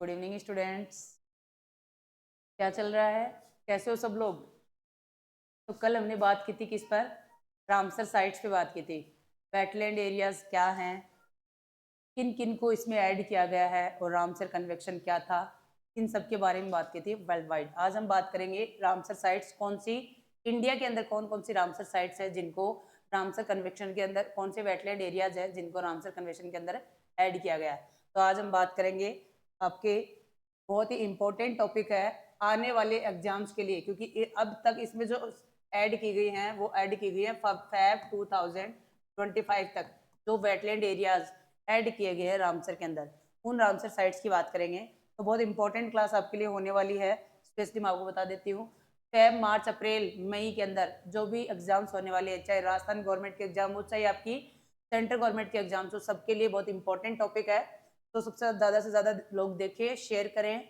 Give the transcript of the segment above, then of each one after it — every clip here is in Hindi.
Good evening students. क्या चल रहा है? कैसे हो सब लोग? तो कल हमने बात की थी किस पर? रामसर साइट्स पे बात की थी। वेटलैंड एरियाज क्या हैं, किन किन को इसमें ऐड किया गया है और रामसर कन्वेक्शन क्या था, इन सब के बारे में बात की थी वर्ल्ड वाइड। आज हम बात करेंगे रामसर साइट्स कौन सी, इंडिया के अंदर कौन कौन सी रामसर साइट्स है जिनको रामसर कन्वेक्शन के अंदर, कौन से वेटलैंड एरियाज है जिनको रामसर कन्वेक्शन के अंदर ऐड किया गया है। तो आज हम बात करेंगे आपके बहुत ही इंपॉर्टेंट टॉपिक है आने वाले एग्जाम्स के लिए, क्योंकि अब तक इसमें जो ऐड की गई हैं वो ऐड की गई है फैब 2025 तक। जो वेटलैंड एरियाज ऐड किए गए हैं रामसर के अंदर, उन रामसर साइट्स की बात करेंगे। तो बहुत इंपॉर्टेंट क्लास आपके लिए होने वाली है। स्पेशली मैं आपको बता देती हूँ, फेब मार्च अप्रैल मई के अंदर जो भी एग्जाम्स होने वाले हैं, चाहे राजस्थान गवर्नमेंट के एग्जाम हो चाहे आपकी सेंट्रल गवर्नमेंट के एग्जाम्स हो, सबके लिए बहुत इंपॉर्टेंट टॉपिक है। तो सबसे ज़्यादा से ज़्यादा लोग देखें, शेयर करें।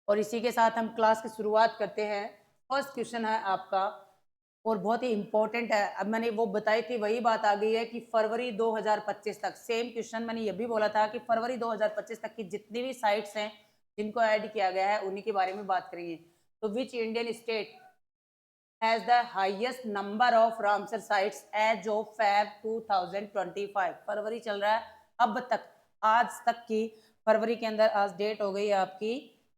और इसी के साथ हम क्लास की शुरुआत करते हैं। फर्स्ट क्वेश्चन है आपका और बहुत ही इंपॉर्टेंट है। अब मैंने वो बताई थी, वही बात आ गई है कि फरवरी 2025 तक सेम क्वेश्चन मैंने ये भी बोला था कि फरवरी 2025 तक की जितनी भी साइट्स हैं जिनको ऐड किया गया है उन्हीं के बारे में बात करेंगे। तो which Indian state has the highest number of Ramsar sites as of Feb 2025? फरवरी चल रहा है अब तक, आज तक की फरवरी के अंदर आज डेट हो गई है आपकी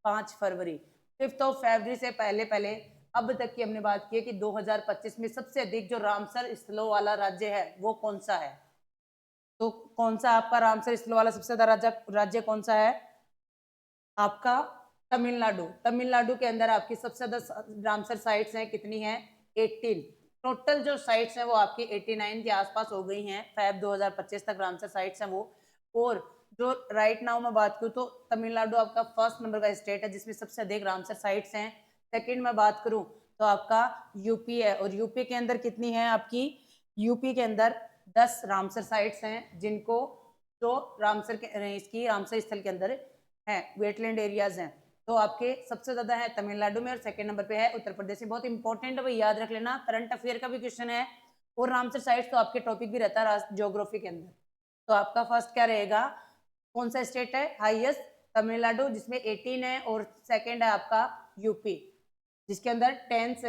5 फरवरी। 5 फरवरी से पहले पहले अब तक की हमने बात की है कि 2025 में सबसे अधिक जो रामसर स्थलों वाला राज्य है वो कौन सा है। तो कौन सा आपका रामसर स्थलों वाला सबसे ज्यादा राज्य कौन सा है? आपका तमिलनाडु। तमिलनाडु के अंदर आपकी सबसे ज्यादा रामसर साइट्स हैं, कितनी हैं? 18। टोटल जो साइट्स हैं वो आपकी 89 के आसपास हो गई हैं। फैब 2025 तक रामसर साइट्स हैं वो। और जो राइट नाउ मैं बात करूँ तो तमिलनाडु आपका फर्स्ट नंबर का स्टेट है जिसमें सबसे अधिक रामसर साइट्स हैं। सेकंड में बात करूँ तो आपका यूपी है, और यूपी के अंदर कितनी है आपकी? यूपी के अंदर 10 रामसर साइट्स हैं जिनको, जो रामसर के इसकी रामसर स्थल के अंदर हैं, वेटलैंड एरियाज हैं। तो आपके सबसे ज्यादा है तमिलनाडु में और सेकंड नंबर पे है उत्तर प्रदेश में। बहुत इंपॉर्टेंट है भाई, याद रख लेना, करंट अफेयर का भी क्वेश्चन है और रामसर साइट्स तो आपके टॉपिक भी रहता है ज्योग्राफी के अंदर। तो आपका फर्स्ट क्या रहेगा, कौन सा स्टेट है हाईएस्ट? तमिलनाडु जिसमें 18 है, और सेकंड है आपका यूपी जिसके अंदर 10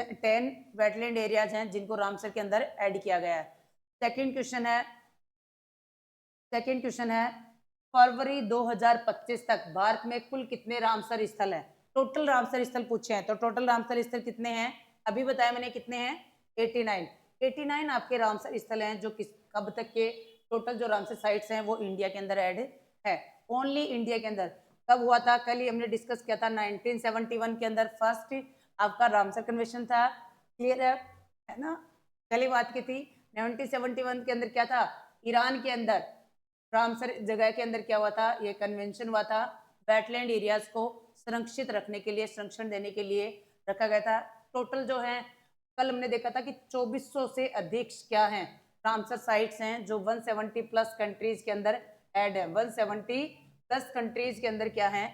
वेटलैंड एरियाज हैं जिनको रामसर के अंदर ऐड किया गया है। सेकंड क्वेश्चन है फरवरी 2025 तक भारत में कुल कितने रामसर स्थल हैं? टोटल रामसर स्थल पूछे हैं, तो टोटल रामसर स्थल कितने हैं? अभी बताया मैंने कितने हैं? 89। 89 आपके रामसर स्थल हैं जो किस कब तक के, टोटल जो रामसर साइट्स हैं वो इंडिया के अंदर ऐड है। ओनली इंडिया के अंदर। कब हुआ था? कल ही हमने डिस्कस किया था, 1971 के अंदर फर्स्ट आपका रामसर कन्वेंशन था। क्लियर है ना? कल ही बात की थी। 1971 के अंदर क्या था? ईरान के अंदर रामसर जगह के अंदर क्या हुआ था? ये कन्वेंशन हुआ था। वेटलैंड एरियाज को संरक्षित रखने के लिए, संरक्षण देने के लिए रखा गया था। टोटल जो है कल हमने देखा था कि 2400 से अधिक क्या है रामसर साइट्स हैं जो 170 प्लस कंट्रीज के अंदर ऐड है। 170 प्लस कंट्रीज के अंदर क्या है?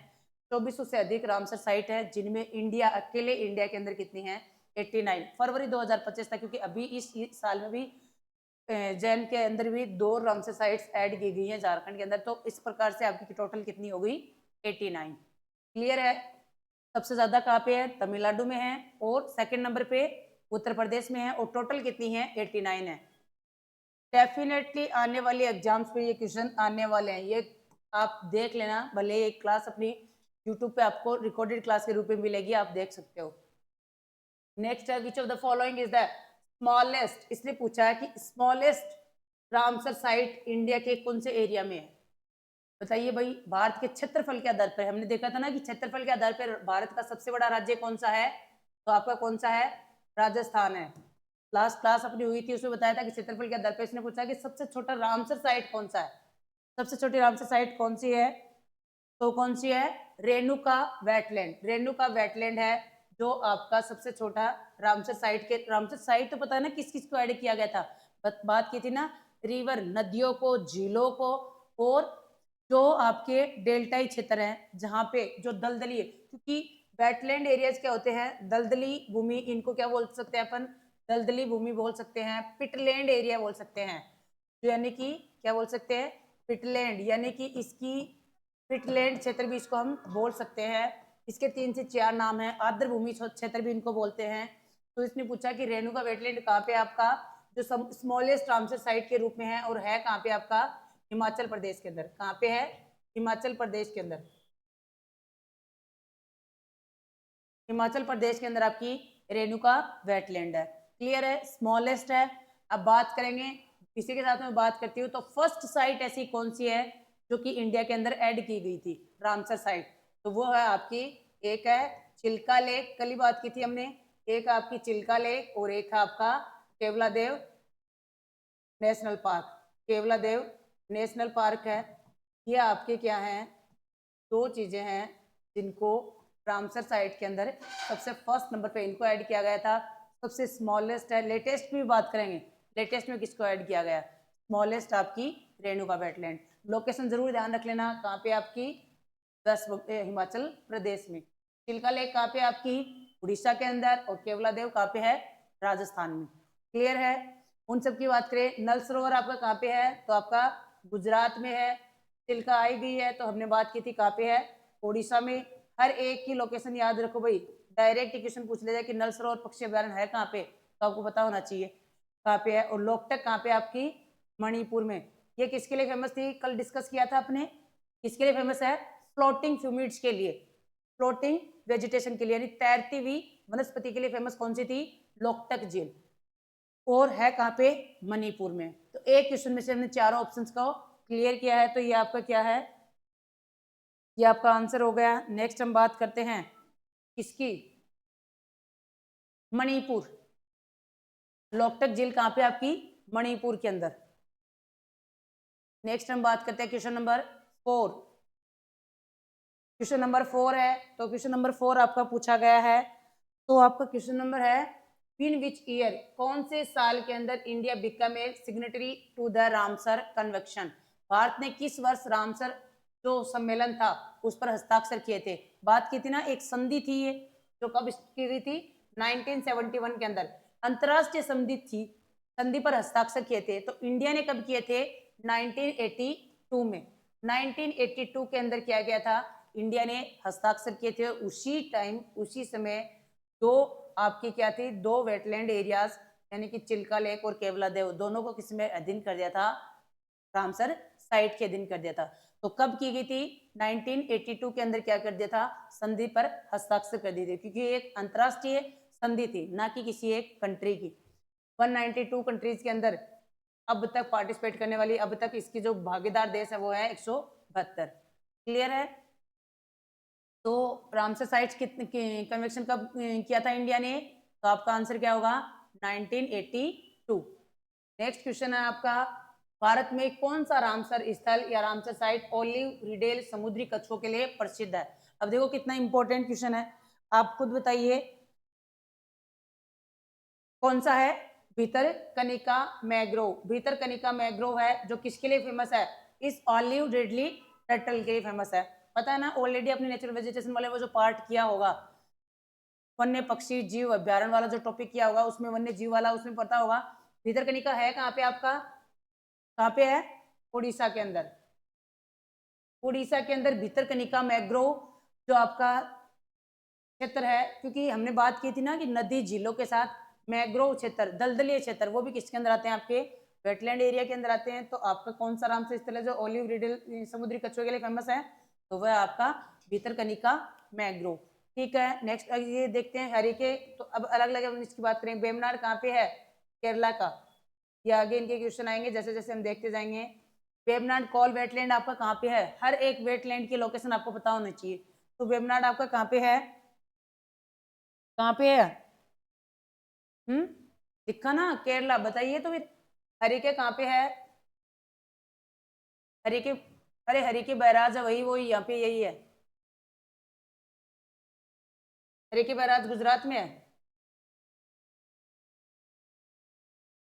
2400 से अधिक रामसर साइट है जिनमें इंडिया, अकेले इंडिया के अंदर कितनी है? 89 फरवरी 2025 तक, क्योंकि अभी इस साल में भी जैन के अंदर भी 2 रामसर साइट्स ऐड की गई हैं झारखंड के अंदर। तो इस प्रकार से आपकी टोटल कितनी हो गई? 89। क्लियर है? सबसे ज्यादा कहाँ पे है? तमिलनाडु में है, और सेकंड नंबर पे उत्तर प्रदेश में है, और टोटल कितनी है? 89 है। डेफिनेटली आने वाले एग्जाम्स पे ये क्वेश्चन आने वाले हैं, ये आप देख लेना। भले एक क्लास अपनी यूट्यूब पे आपको रिकॉर्डेड क्लास के रूप में मिलेगी, आप देख सकते हो। नेक्स्ट है which of the following is the smallest, इसने पूछा है कि स्मॉलेस्ट रामसर साइट इंडिया के कौन से एरिया में है? बताइए भाई, भारत के क्षेत्रफल के आधार पर, हमने देखा था ना कि क्षेत्रफल के आधार पर भारत का सबसे बड़ा राज्य कौन सा है, तो आपका कौन सा है? राजस्थान है। लास्ट क्लास अपनी हुई थी उसमें बताया था कि क्षेत्रफल के आधार पर इसने पूछा कि सबसे छोटा रामसर साइट कौन सा है। सबसे छोटी रामसर साइट कौन सी है? तो कौन सी है? रेणुका वेटलैंड। रेणुका वेटलैंड है जो आपका सबसे छोटा रामसर साइट के, रामसर साइट तो पता है ना किस किस को ऐड किया गया था? बात की थी ना, रिवर, नदियों को, झीलों को, और जो आपके डेल्टाई क्षेत्र हैं जहाँ पे जो दलदली है, क्योंकि वेटलैंड एरियाज क्या होते हैं? दलदली भूमि, इनको क्या बोल सकते हैं अपन? दलदली भूमि बोल सकते हैं, पिटलैंड एरिया बोल सकते हैं। तो यानी कि क्या बोल सकते हैं? पिटलैंड, यानी कि इसकी पिटलैंड क्षेत्र भी इसको हम बोल सकते हैं। इसके 3 से 4 नाम हैं। आर्द्र भूमि क्षेत्र भी इनको बोलते हैं। तो इसने पूछा कि रेणुका वेटलैंड कहाँ पे आपका जो स्मॉलेस्ट रामसर साइट के रूप में है और है कहाँ पे आपका हिमाचल प्रदेश के अंदर। कहाँ पे है? हिमाचल प्रदेश के अंदर। हिमाचल प्रदेश के अंदर आपकी रेणुका वेटलैंड है। क्लियर है? स्मॉलेस्ट है। अब बात करेंगे, इसी के साथ में बात करती हूँ तो फर्स्ट साइट ऐसी कौन सी है जो कि इंडिया के अंदर ऐड की गई थी रामसर साइट? तो वो है आपकी, एक है चिल्का लेक, कल ही बात की थी हमने, एक आपकी चिल्का लेक और एक है आपका Keoladeo national park. Keoladeo national park है। ये आपके क्या हैं? दो चीजें हैं जिनको रामसर साइट के अंदर सबसे फर्स्ट नंबर पे इनको ऐड किया गया था। सबसे स्मॉलेस्ट है, लेटेस्ट भी बात करेंगे, लेटेस्ट में किसको ऐड किया गया? स्मॉलेस्ट आपकी रेणुका वेटलैंड। लोकेशन जरूर ध्यान रख लेना, कहाँ पे आपकी हिमाचल प्रदेश में। चिल्का लेक कहाँ पे आपकी? उड़ीसा के अंदर। और केवलादेव कहाँ पे है? राजस्थान में। क्लियर है? उन सब की बात करें, नल सरोवर आपका कहाँ पे है? तो आपका गुजरात में है। चिल्का आई गई है तो हमने बात की थी कहाँ पे है? उड़ीसा में। हर एक की लोकेशन याद रखो भाई, डायरेक्ट क्वेश्चन पूछ ले जाए कि नल सरोवर पक्षी अभ्यारण्य है कहाँ पे, तो आपको पता होना चाहिए कहाँ पे है। और लोकटक कहाँ पे आपकी? मणिपुर में। ये किसके लिए फेमस थी? कल डिस्कस किया था आपने। किसके लिए फेमस है? फ्लोटिंग फ्यूमिड्स के लिए, फ्लोटिंग वेजिटेशन के लिए, यानी तैरती हुई वनस्पति के लिए फेमस कौन सी थी? लोकटक झील। और है कहाँ पे? मणिपुर में। तो एक क्वेश्चन में से हमने चारों ऑप्शंस को क्लियर किया है, तो ये आपका क्या है? ये आपका आंसर हो गया। नेक्स्ट हम बात करते हैं किसकी? मणिपुर। लोकटक झील कहाँ पे आपकी? मणिपुर के अंदर। नेक्स्ट हम बात करते हैं क्वेश्चन नंबर 4। क्वेश्चन नंबर 4 है, तो क्वेश्चन नंबर 4 आपका पूछा गया है। तो आपका क्वेश्चन नंबर है, इन विच ईयर, कौन से साल के अंदर India become a signatory to the Ramsar convention? Bharat ने किस वर्ष रामसर जो सम्मेलन था उस पर हस्ताक्षर किए थे? बात की थी ना, एक संधि थी ये, जो कब की गई थी? 1971 के अंदर अंतरराष्ट्रीय संधि थी, संधि पर हस्ताक्षर किए थे। तो इंडिया ने कब किए थे? 1982 में। 1982 के अंदर किया गया था, इंडिया ने हस्ताक्षर किए थे। उसी टाइम, उसी समय दो आपकी क्या थी? दो वेटलैंड एरियाज, यानी कि चिल्का लेक और केवलादेव, दोनों को किसमें अधीन कर दिया था? रामसर साइट के अधीन कर दिया था। तो कब की गई थी? 1982 के अंदर क्या कर दिया था? संधि पर हस्ताक्षर कर दिए थे, क्योंकि एक अंतरराष्ट्रीय संधि थी, ना कि किसी एक कंट्री की। 192 कंट्रीज के अंदर अब तक पार्टिसिपेट करने वाली, अब तक इसकी जो भागीदार देश है वो है 172। क्लियर है? तो रामसर साइट्स कितने कन्वेंशन कब किया था इंडिया ने? तो आपका आंसर क्या होगा? 1982। नेक्स्ट क्वेश्चन है आपका, भारत में कौन सा रामसर स्थल या रामसर साइट ओलिव रिडेल समुद्री कछुओं के लिए प्रसिद्ध है? अब देखो कितना इंपॉर्टेंट क्वेश्चन है, आप खुद बताइए कौन सा है? भितरकनिका मैग्रोव। भितरकनिका मैग्रोव है जो किसके लिए फेमस है? इस ऑलिव रिडली टर्टल के लिए फेमस है। पता है ना ऑलरेडी अपने नेचुरल वेजिटेशन वाले वो जो पार्ट किया होगा, वन्य पक्षी जीव अभ्यारण्य वाला जो टॉपिक किया होगा उसमें वन्य जीव वाला, उसमें पता होगा। भितरकनिका है कहाँ पे आपका? कहाँ पे है? उड़ीसा के अंदर। उड़ीसा के अंदर भितरकनिका मैग्रोव जो आपका क्षेत्र है, क्योंकि हमने बात की थी ना कि नदी झीलों के साथ मैग्रोव क्षेत्र, दलदलीय क्षेत्र, वो भी किसके अंदर आते हैं? आपके वेटलैंड एरिया के अंदर आते हैं। तो आपका कौन सा रामसर स्थल है जो ओलिव रिडल समुद्री कछुए के लिए फेमस है? तो वह आपका भितरकनिका मैग्रोव। ठीक है, नेक्स्ट ये देखते हैं हरिके। तो अब अलग अलग इसकी बात करें, वेमनाड कहाँ पे है? केरला का। ये आगे इनके क्वेश्चन आएंगे जैसे जैसे हम देखते जाएंगे। वेमनाड कॉल वेटलैंड आपका कहाँ पे है? हर एक वेटलैंड की लोकेशन आपको पता होनी चाहिए। तो वेमनाड आपका कहाँ पे है? कहाँ पे है? दिखा ना, केरला। बताइए तो फिर हरिके कहाँ पे है? हरिके, अरे हरिके बैराज है, वही वही यहाँ पे यही है। हरिके बैराज गुजरात में है।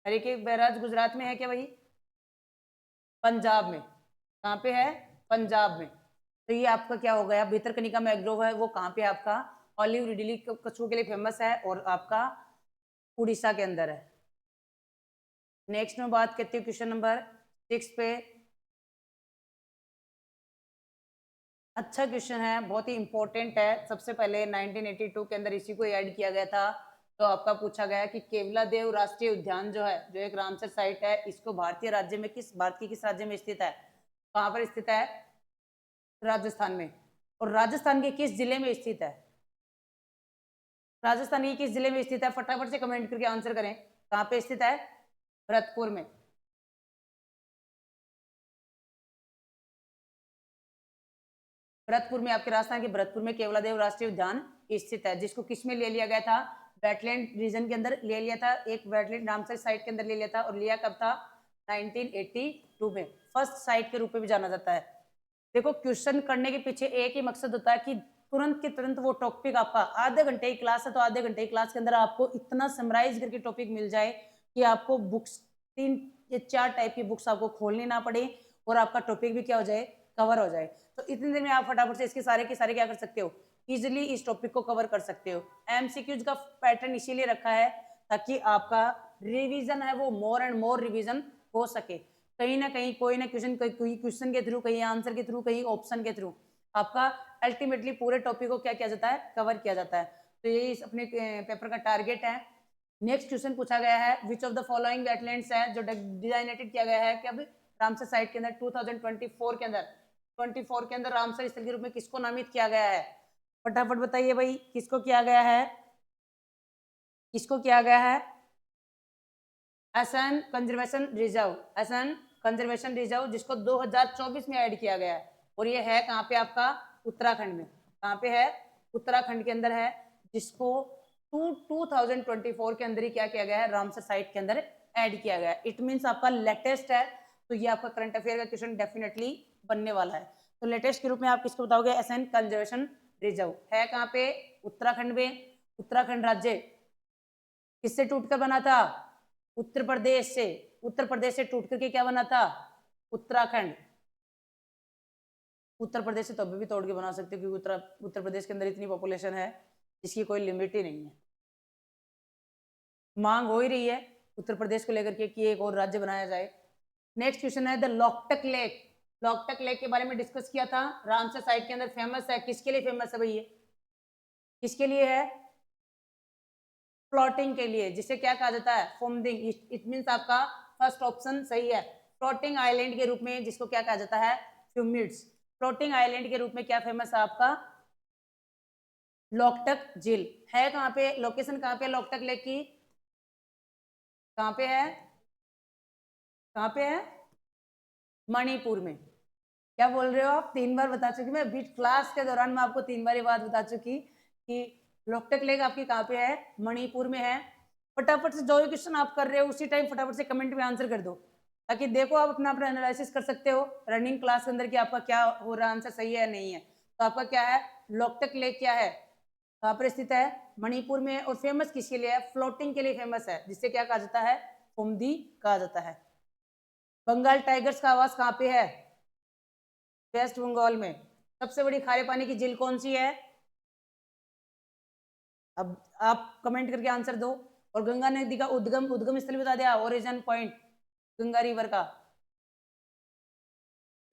हरिके बैराज गुजरात में है क्या भाई? पंजाब में। कहाँ पे है? पंजाब में। तो ये आपका क्या हो गया? भितरकनिका मैग्रोव है, वो कहाँ पे आपका? ऑलिव रिडली कछुओं के लिए फेमस है और आपका उड़ीसा के अंदर है। नेक्स्ट में बात करती हूँ क्वेश्चन नंबर 6 पे। अच्छा क्वेश्चन है, बहुत ही इंपॉर्टेंट है। सबसे पहले 1982 के अंदर इसी को ऐड किया गया था। तो आपका पूछा गया है कि केवलादेव राष्ट्रीय उद्यान जो है, जो एक रामसर साइट है, इसको भारत के किस राज्य में स्थित है? कहाँ पर स्थित है? राजस्थान में। और राजस्थान के किस जिले में स्थित है? राजस्थान के किस जिले में स्थित है? फटाफट से कमेंट करके आंसर करें। कहाँ पे स्थित है? भरतपुर में। भरतपुर में, आपके राजस्थान के भरतपुर में केवलादेव राष्ट्रीय उद्यान स्थित है, जिसको किस में ले लिया गया था? वेटलैंड रीजन के अंदर ले लिया था, एक वेटलैंड रामसर साइट के अंदर ले लिया था। और लिया कब था? 1982 में। फर्स्ट साइट के रूप में भी जाना जाता है। देखो, क्वेश्चन करने के पीछे एक ही मकसद होता है कि तुरंत के तुरंत वो टॉपिक आपका, आधे घंटे की क्लास है तो आधे घंटे की क्लास के अंदर आपको इतना समराइज करके टॉपिक मिल जाए कि आपको बुक्स 3 या 4 टाइप की बुक्स आपको खोलनी ना पड़े और आपका टॉपिक भी क्या हो जाए? कवर हो जाए। तो इतने देर में आप फटाफट से इसके सारे के सारे क्या कर सकते हो? इजिली इस टॉपिक को कवर कर सकते हो। एमसीक्यूज का पैटर्न इसीलिए रखा है ताकि आपका रिवीजन है वो मोर एंड मोर रिवीजन हो सके। कहीं ना कहीं कोई ना क्वेश्चन, कोई क्वेश्चन के थ्रू, कहीं आंसर के थ्रू, कहीं ऑप्शन के थ्रू आपका अल्टीमेटली पूरे टॉपिक को क्या किया जाता है? कवर किया जाता है। तो यही अपने पेपर का टारगेट है। नेक्स्ट क्वेश्चन पूछा गया है, which of the following wetlands है जो डिजाइनेटेड किया गया है कि अब रामसर साइट के अंदर 2024 के अंदर 24 के अंदर रामसर स्थल के रूप में किसको नामित किया गया है? फटाफट बताइए भाई, किसको किया गया है? किसको किया गया है? Assam conservation reserve, Assam conservation reserve, जिसको 2024 में ऐड किया गया है। और ये है कहाँ पे? आपका उत्तराखंड में। कहाँ पे है? उत्तराखंड के अंदर है, जिसको 2024 के अंदर ही क्या किया गया है? रामसर साइट के अंदर ऐड किया गया है। इट मीन्स आपका लेटेस्ट है, तो ये आपका करंट अफेयर का क्वेश्चन डेफिनेटली बनने वाला है। तो लेटेस्ट के रूप में आप किसको बताओगे? असम कंजर्वेशन रिजर्व है कहाँ पे? उत्तराखंड में। उत्तराखंड राज्य किससे टूटकर बना था? उत्तर प्रदेश से। उत्तर प्रदेश से टूट करके क्या बना था? उत्तराखंड। उत्तर प्रदेश से तो अभी भी तोड़ के बना सकते हो, क्योंकि उत्तर प्रदेश के अंदर इतनी पॉपुलेशन है जिसकी कोई लिमिट ही नहीं है। मांग हो ही रही है उत्तर प्रदेश को लेकर के कि एक और राज्य बनाया जाए। नेक्स्ट क्वेश्चन है the Loktak lake. Loktak lake के बारे में डिस्कस किया था। रामसर साइट के अंदर फेमस है, किसके लिए फेमस है भाई? ये किसके लिए है? फ्लोटिंग के लिए, जिसे क्या कहा जाता है? फोमडिंग। इट मींस आपका फर्स्ट ऑप्शन सही है। फ्लोटिंग आइलैंड के रूप में जिसको क्या कहा जाता है? फ्यूमिड्स। फ्लोटिंग आइलैंड के रूप में क्या फेमस है आपका? लोकटक झील। है कहाँ पे? लोकेशन कहाँ पे लोकटक लेक की? कहाँ पे है? कहाँ पे है? मणिपुर में। क्या बोल रहे हो आप? 3 बार बता चुकी मैं बीच क्लास के दौरान, मैं आपको 3 बार ये बात बता चुकी कि लोकटक लेक आपकी कहाँ पे है? मणिपुर में है। फटाफट से जो भी क्वेश्चन आप कर रहे हो उसी टाइम फटाफट से कमेंट में आंसर कर दो, ताकि देखो आप अपना अपना एनालिसिस कर सकते हो रनिंग क्लास के अंदर कि आपका क्या हो रहा है, आंसर सही है या नहीं है। तो आपका क्या है? लोकटक लेक क्या है? कहाँ पर स्थित है? मणिपुर में। और फेमस किसके लिए है? फ्लोटिंग के लिए फेमस है, जिससे क्या कहा जाता है? फुमदी कहा जाता है। बंगाल टाइगर्स का आवास कहाँ पे है? वेस्ट बंगाल में। सबसे बड़ी खारे पानी की झील कौन सी है? अब आप कमेंट करके आंसर दो। और गंगा नदी का उद्गम स्थल बता दिया, ओरिजिन पॉइंट गंगा रिवर का।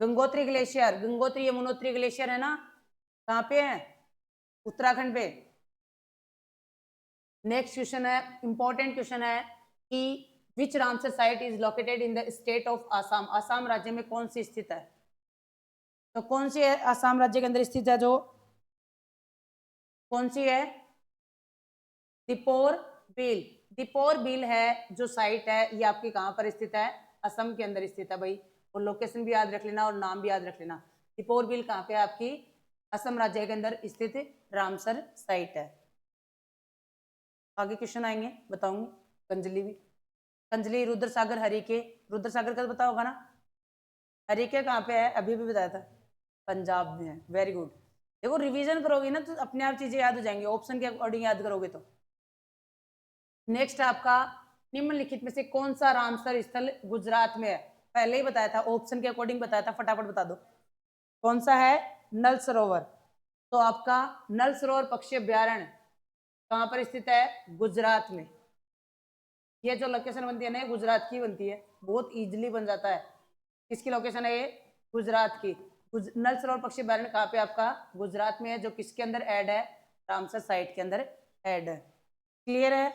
गंगोत्री ग्लेशियर, गंगोत्री यमुनोत्री ग्लेशियर है ना, कहाँ पे है? उत्तराखंड पे। नेक्स्ट क्वेश्चन है, इंपॉर्टेंट क्वेश्चन है कि which Ramsar site is located in the state of Assam. Assam राज्य में कौन सी स्थित है? तो कौन सी है आसाम राज्य के अंदर स्थित है? जो कौन सी है? दीपोर बिल। दीपोर बिल है जो साइट है, ये आपकी कहाँ पर स्थित है? असम के अंदर स्थित है भाई। और लोकेशन भी याद रख लेना और नाम भी याद रख लेना। दीपोर बिल कहाँ पे? आपकी असम राज्य के अंदर स्थित रामसर साइट है। आगे क्वेश्चन आएंगे, बताऊंगी। कंजली भी, कंजली, रुद्र सागर, हरिके। रुद्र सागर का तो पता होगा ना? हरिके कहाँ पे है? अभी भी बताया था, पंजाब में है। Very good. देखो, रिवीजन करोगे ना तो अपने आप चीजें याद हो जाएंगी, ऑप्शन के अकॉर्डिंग याद करोगे तो। नेक्स्ट आपका, निम्नलिखित में से कौन सा रामसर स्थल गुजरात में है? पहले ही बताया था, ऑप्शन के अकॉर्डिंग बताया था, फटाफट बता दो कौन सा है? नल सरोवर। तो आपका नल सरोवर पक्षी अभ्यारण्य कहां पर स्थित है? गुजरात में। ये जो लोकेशन बनती है ना, गुजरात की बनती है, बहुत इजीली बन जाता है। किसकी लोकेशन है ये? गुजरात की। नल सरोवर पक्षी अभ्यारण्य कहाँ पे आपका? गुजरात में है, जो किसके अंदर ऐड है? रामसर साइट के अंदर ऐड है। क्लियर है?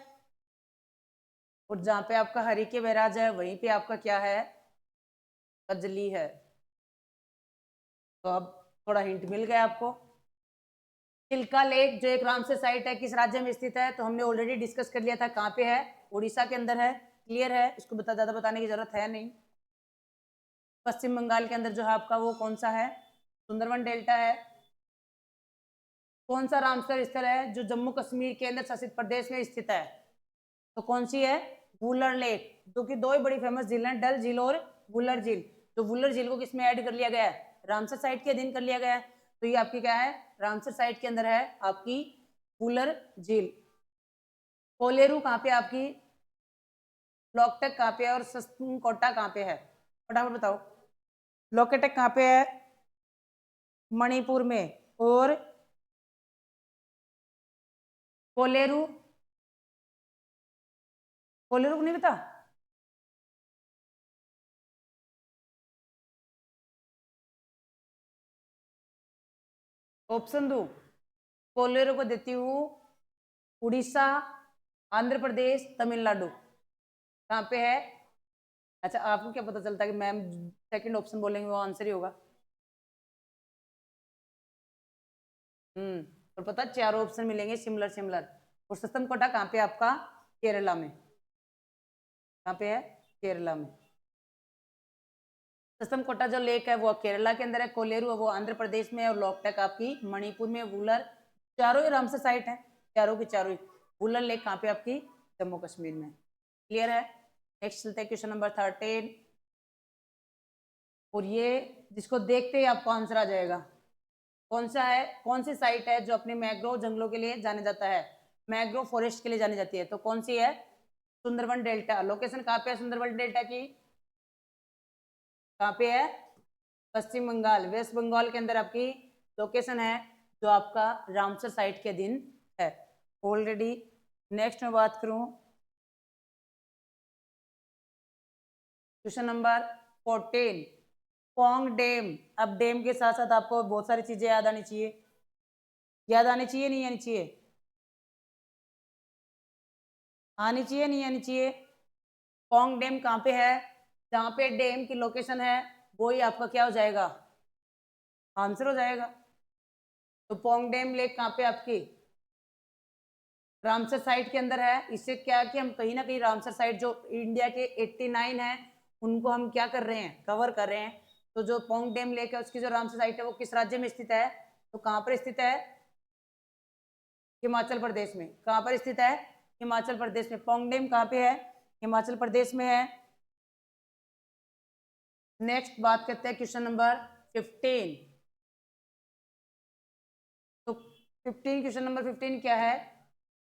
और जहाँ पे आपका हरिके बैराज है वहीं पे आपका क्या है? कजली है। तो अब थोड़ा हिंट मिल गया आपको। चिल्का लेक जो एक रामसर साइट है, किस राज्य में स्थित है? तो हमने ऑलरेडी डिस्कस कर लिया था, कहाँ पे है? उड़ीसा के अंदर है। क्लियर है? इसको ज्यादा बताने की जरूरत है नहीं। पश्चिम बंगाल के अंदर जो है आपका वो कौन सा है? सुंदरवन डेल्टा है। कौन सा रामसर स्थल है जो जम्मू कश्मीर केंद्र शासित प्रदेश में स्थित है? तो कौन सी है? वुलर लेक, जो कि दो ही बड़ी फेमस झील हैं, डल झील और वुलर झील। तो वुलर झील को किसमें ऐड कर लिया गया है? रामसर साइट के अधीन कर लिया गया है। तो ये आपकी क्या है? रामसर साइट के अंदर है आपकी वुलर झील। कोलेरू कहाँ पे आपकी? लोकटक कहाँ पे है? और सस्तुनकोटा कहाँ पे है? फटाफट बताओ। लोकटक कहाँ पे है? मणिपुर में। और कोलेरू? कोलेरू को नहीं पता? ऑप्शन दो? कोलेरू को देती हूँ उड़ीसा, आंध्र प्रदेश, तमिलनाडु। कहाँ पे है? अच्छा, आपको क्या पता चलता है कि मैम सेकंड ऑप्शन बोलेंगे वो आंसर ही होगा? और पता, चारों ऑप्शन मिलेंगे सिमिलर सिमिलर। और सस्तनकोटा कहाँ पे आपका? केरला में। कहाँ पे है? केरला में। सस्तनकोटा जो लेक है वो केरला के अंदर है, कोलेरू है वो आंध्र प्रदेश में है, और लोकटक आपकी मणिपुर में। वुलर, चारों ही रामसर साइट है, चारों की चारों ही। वुलर लेक कहाँ पे आपकी? जम्मू कश्मीर में। क्लियर है? नेक्स्ट चलते हैं क्वेश्चन नंबर 13। और ये जिसको देखते ही आपको आंसर आ जाएगा। कौन सा है? कौन सी साइट है जो अपने मैंग्रोव जंगलों के लिए जाने जाता है? मैंग्रोव फॉरेस्ट के लिए जानी जाती है, तो कौन सी है? सुंदरवन डेल्टा। लोकेशन कहाँ पे है सुंदरवन डेल्टा की? कहाँ पे है? पश्चिम बंगाल, वेस्ट बंगाल के अंदर आपकी लोकेशन है, जो आपका रामसर साइट के अधीन है ऑलरेडी। नेक्स्ट में बात करूं, क्वेश्चन नंबर 14, पोंग डैम। अब डैम के साथ साथ आपको बहुत सारी चीजें याद आनी चाहिए। याद आनी चाहिए नहीं आनी चाहिए? आनी चाहिए नहीं आनी चाहिए? पोंग डैम कहाँ पे है? जहाँ पे डैम की लोकेशन है वो ही आपका क्या हो जाएगा? आंसर हो जाएगा। तो पोंग डैम लेक कहाँ पे आपकी? रामसर साइट के अंदर है। इससे क्या कि हम कहीं ना कहीं रामसर साइट जो इंडिया के 89 है उनको हम क्या कर रहे हैं? कवर कर रहे हैं। तो जो पोंग डैम लेक है उसकी जो रामसर साइट है वो किस राज्य में स्थित है? तो कहाँ पर स्थित है? हिमाचल प्रदेश में। कहाँ पर स्थित है? हिमाचल प्रदेश में। पोंग डैम कहाँ पे है? हिमाचल प्रदेश में है। नेक्स्ट बात करते हैं क्वेश्चन नंबर 15। तो 15, क्वेश्चन नंबर 15 क्या है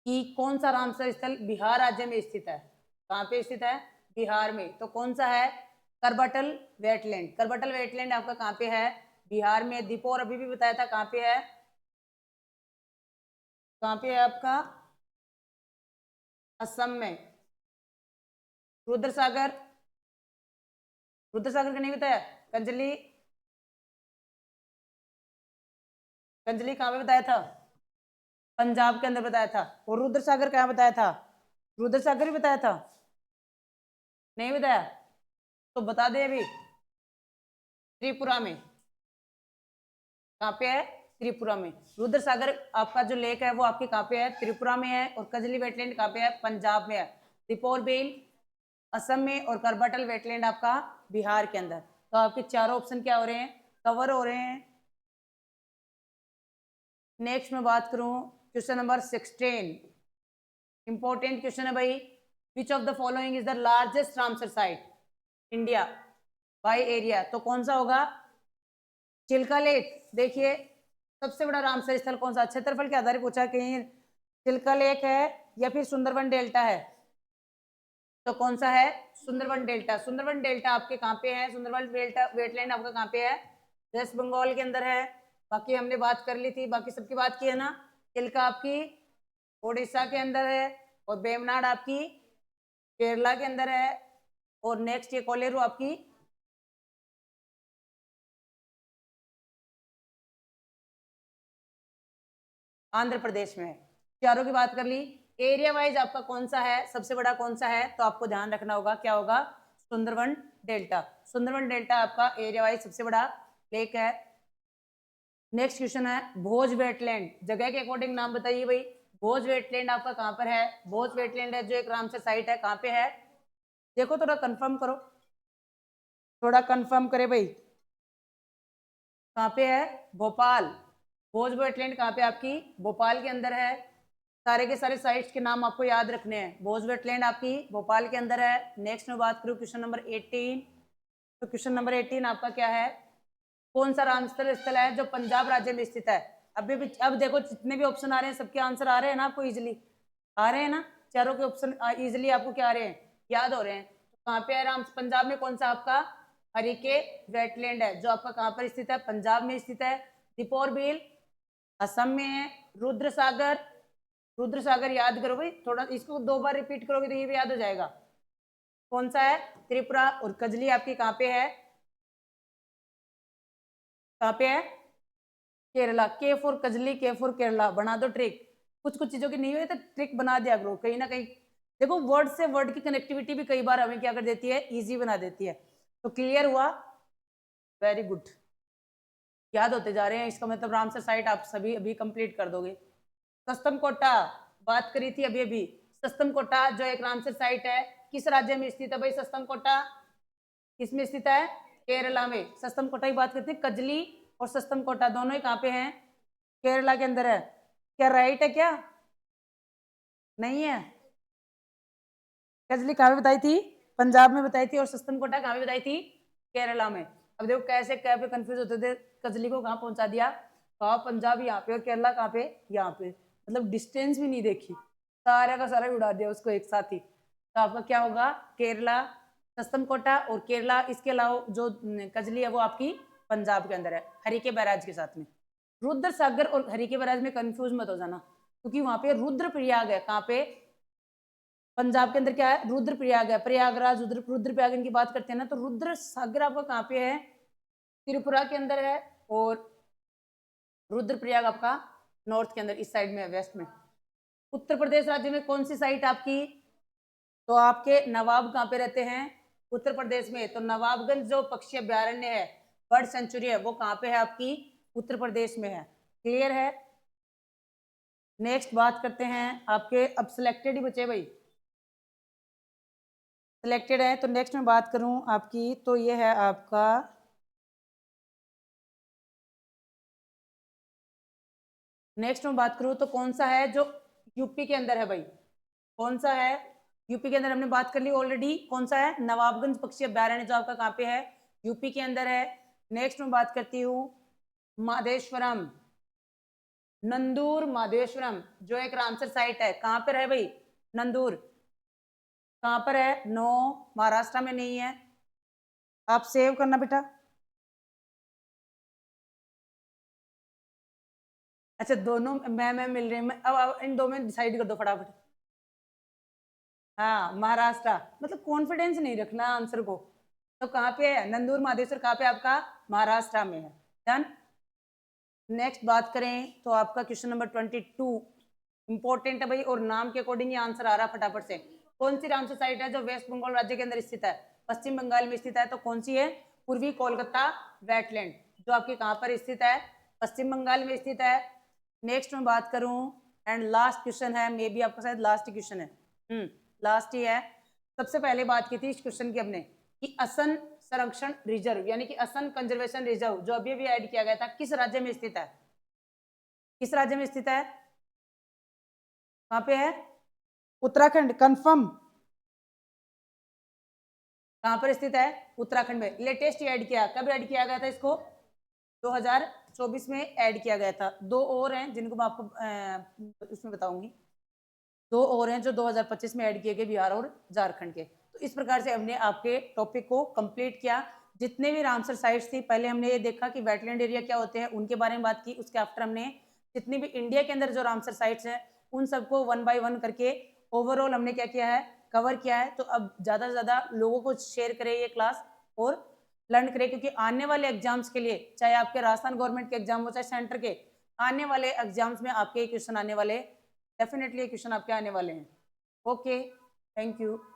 कि कौन सा रामसर स्थल बिहार राज्य में स्थित है? कहाँ पे स्थित है? बिहार में। तो कौन सा है? करबटल वेटलैंड। करबटल वेटलैंड आपका कहाँ पे है? बिहार में। दीपोर अभी भी बताया था कहाँ पे है? कहाँ पे है आपका? असम में। रुद्र सागर? रुद्र सागर का नहीं बताया? कंजली? कंजली कहाँ पे बताया था? पंजाब के अंदर बताया था। और रुद्र सागर कहाँ बताया था? रुद्र सागर ही बताया था? नहीं बताया? तो बता दे अभी। त्रिपुरा में। कहाँ पे है? त्रिपुरा में। रुद्र सागर आपका जो लेक है वो आपके कहाँ पे है? त्रिपुरा में है। और कजली वेटलैंड कहाँ पे है? पंजाब में है। दीपोर बेल असम में, और करबटल वेटलैंड आपका बिहार के अंदर। तो आपके चारों ऑप्शन क्या हो रहे हैं? कवर हो रहे हैं। नेक्स्ट में बात करूं, क्वेश्चन नंबर 16, इंपॉर्टेंट क्वेश्चन है भाई। Which of the following is the largest Ramsar site India by area? तो कौन सा होगा? चिल्का लेक। देखिए, सबसे बड़ा रामसर स्थल कौन सा? क्षेत्रफल के आधार पर पूछा, कहीं चिल्का लेक है या फिर सुंदरवन डेल्टा है? तो कौन सा है? सुंदरवन डेल्टा। सुंदरवन डेल्टा आपके कहाँ पे है? सुंदरवन डेल्टा वेटलैंड आपका कहाँ पे है? वेस्ट बंगाल के अंदर है। बाकी हमने बात कर ली थी, बाकी सबकी बात की है ना। चिल्का आपकी उड़ीसा के अंदर है, और बेमनाड आपकी केरला के अंदर है, और नेक्स्ट ये कोलेरू आपकी आंध्र प्रदेश में है। चारों की बात कर ली। एरिया वाइज आपका कौन सा है, सबसे बड़ा कौन सा है, तो आपको ध्यान रखना होगा क्या होगा, सुंदरवन डेल्टा। सुंदरवन डेल्टा आपका एरिया वाइज सबसे बड़ा लेक है। नेक्स्ट क्वेश्चन है भोज वेटलैंड, जगह के अकॉर्डिंग नाम बताइए भाई। भोज वेटलैंड आपका कहाँ पर है, भोज वेटलैंड है जो एक रामसर साइट है, कहाँ पे है, देखो थोड़ा कंफर्म करो, थोड़ा कंफर्म करे भाई, कहाँ पे है, भोपाल। भोज वेटलैंड कहाँ पे आपकी, भोपाल के अंदर है। सारे के सारे साइट्स के नाम आपको याद रखने हैं। भोज वेटलैंड आपकी भोपाल के अंदर है। नेक्स्ट में बात करूँ क्वेश्चन नंबर 18, तो क्वेश्चन नंबर 18 आपका क्या है, कौन सा रामसर स्थल है जो पंजाब राज्य में स्थित है। अभी भी अब देखो जितने भी ऑप्शन आ रहे हैं सबके आंसर आ रहे हैं ना आपको, इजिली आ रहे हैं ना, चारों के ऑप्शन इजिली आपको क्या आ रहे हैं, याद हो रहे हैं। तो कहाँ पे है राम, पंजाब में कौन सा आपका, हरिके वेटलैंड है जो आपका कहाँ पर स्थित है, पंजाब में स्थित है। दीपोर बिल असम में है। रुद्र सागर, रुद्र सागर याद करो भाई, थोड़ा इसको 2 बार रिपीट करोगे तो ये भी याद हो जाएगा। कौन सा है, त्रिपुरा। और कजली आपकी कहाँ पे है, कहाँ पे है, केरला। के फॉर कजली, के फॉर केरला, बना दो ट्रिक। कुछ कुछ चीजों की नहीं हुई तो ट्रिक बना दिया करो कहीं ना कहीं। देखो वर्ड से वर्ड की कनेक्टिविटी भी कई बार हमें क्या कर देती है, इजी बना देती है। तो क्लियर हुआ, वेरी गुड, याद होते जा रहे हैं, इसका मतलब रामसर साइट आप सभी अभी कंप्लीट कर दोगे। सस्तम कोटा बात करी थी अभी अभी। सस्तम कोटा जो एक रामसर साइट है, किस राज्य में स्थित है भाई, सस्तम कोटा किसमें स्थित है, केरला में। सस्तम कोटा की बात करते हैं, कजली और सस्तम कोटा दोनों ही कहाँ पे हैं, केरला के अंदर है। क्या राइट है क्या, नहीं है। कजली कहाँ पे बताई थी, पंजाब में बताई थी, और सस्तम कोटा कहाँ पे बताई थी, केरला में। अब देखो कैसे क्या पे कंफ्यूज होते थे, कजली को कहाँ पहुंचा दिया, कहा पंजाब यहाँ पे और केरला कहाँ पे, यहाँ पे, मतलब डिस्टेंस भी नहीं देखी, सारा का सारा उड़ा दिया उसको एक साथ ही। तो आपका क्या होगा, केरला, सस्तम कोटा और केरला। इसके अलावा जो कजली है वो आपकी पंजाब के अंदर है, हरिके बैराज के साथ में। रुद्र सागर और हरिके बैराज में कंफ्यूज मत हो जाना, क्योंकि वहां पे रुद्रप्रयाग है, कहाँ पे, पंजाब के अंदर क्या है, रुद्रप्रयाग है। प्रयागराज, रुद्रप्रयाग इनकी बात करते हैं ना, तो रुद्र सागर आपका कहाँ पे है, त्रिपुरा के अंदर है। और रुद्रप्रयाग आपका नॉर्थ के अंदर, इस साइड में है, वेस्ट में। उत्तर प्रदेश राज्य में कौन सी साइट आपकी, तो आपके नवाब कहाँ पे रहते हैं, उत्तर प्रदेश में। तो नवाबगंज जो पक्षी अभ्यारण्य है, बर्ड सेंचुरी है, वो कहाँ पे है आपकी, उत्तर प्रदेश में है। क्लियर है। नेक्स्ट बात करते हैं आपके, अब सिलेक्टेड ही बचे भाई, सिलेक्टेड है। तो नेक्स्ट में बात करूं आपकी, तो ये है आपका नेक्स्ट में बात करूं तो कौन सा है जो यूपी के अंदर है भाई, कौन सा है, यूपी के अंदर हमने बात कर ली ऑलरेडी, कौन सा है, नवाबगंज पक्षी अभ्यारण्य जो आपका कहाँ पे है, यूपी के अंदर है। नेक्स्ट में बात करती हूँ मादेश्वरम, नंदूर मादेश्वरम जो एक रामसर साइट है, कहाँ पर है भाई, नंदूर कहाँ पर है, नो, महाराष्ट्र में नहीं है। आप सेव करना बेटा। अच्छा दोनों मैं मिल रहे हैं, अब इन दो में डिसाइड कर दो फटाफट। हाँ महाराष्ट्र, मतलब कॉन्फिडेंस नहीं रखना आंसर को। तो कहाँ पे है, नंदूर मादेश्वर कहाँ पे आपका, महाराष्ट्र में है। डन। नेक्स्ट बात करें तो आपका क्वेश्चन नंबर 22 इंपॉर्टेंट है भाई, और नाम के अकॉर्डिंग ये आंसर आ रहा है फटाफट से। कौन सी रामसर साइट है जो वेस्ट बंगाल राज्य के अंदर स्थित है, पश्चिम बंगाल में स्थित है, तो कौन सी है, पूर्वी कोलकाता वेटलैंड जो आपके कहाँ पर स्थित है, पश्चिम बंगाल में स्थित है। नेक्स्ट में बात करूं एंड लास्ट क्वेश्चन है, मे बी आपका शायद लास्ट क्वेश्चन है, लास्ट ही है। सबसे पहले बात की थी इस क्वेश्चन की हमने कि असम संरक्षण रिजर्व यानी कि असम कंजर्वेशन रिजर्व जो अभी अभी ऐड किया गया था, किस राज्य में स्थित है, किस राज्य में स्थित है, कहाँ पे है, उत्तराखंड, कंफर्म, कहाँ पर स्थित है, उत्तराखंड में। लेटेस्ट ऐड किया, कब ऐड किया गया था इसको, 2024 में ऐड किया गया था। 2 और हैं जिनको मैं आपको उसमें बताऊंगी, 2 और हैं जो 2025 में ऐड किए गए, बिहार और झारखंड के। तो इस प्रकार से हमने आपके टॉपिक को कंप्लीट किया। जितने भी रामसर साइट्स थी, पहले हमने ये देखा कि वेटलैंड एरिया क्या होते हैं, उनके बारे में बात की। उसके आफ्टर हमने जितनी भी इंडिया के अंदर जो रामसर साइट्स हैं उन सबको 1 बाय 1 करके ओवरऑल हमने क्या किया है, कवर किया है। तो अब ज़्यादा से ज़्यादा लोगों को शेयर करें ये क्लास और लर्न करें, क्योंकि आने वाले एग्जाम्स के लिए, चाहे आपके राजस्थान गवर्नमेंट के एग्जाम हो चाहे सेंटर के, आने वाले एग्जाम्स में आपके क्वेश्चन आने वाले, डेफिनेटली क्वेश्चन आपके आने वाले हैं। Okay, thank you.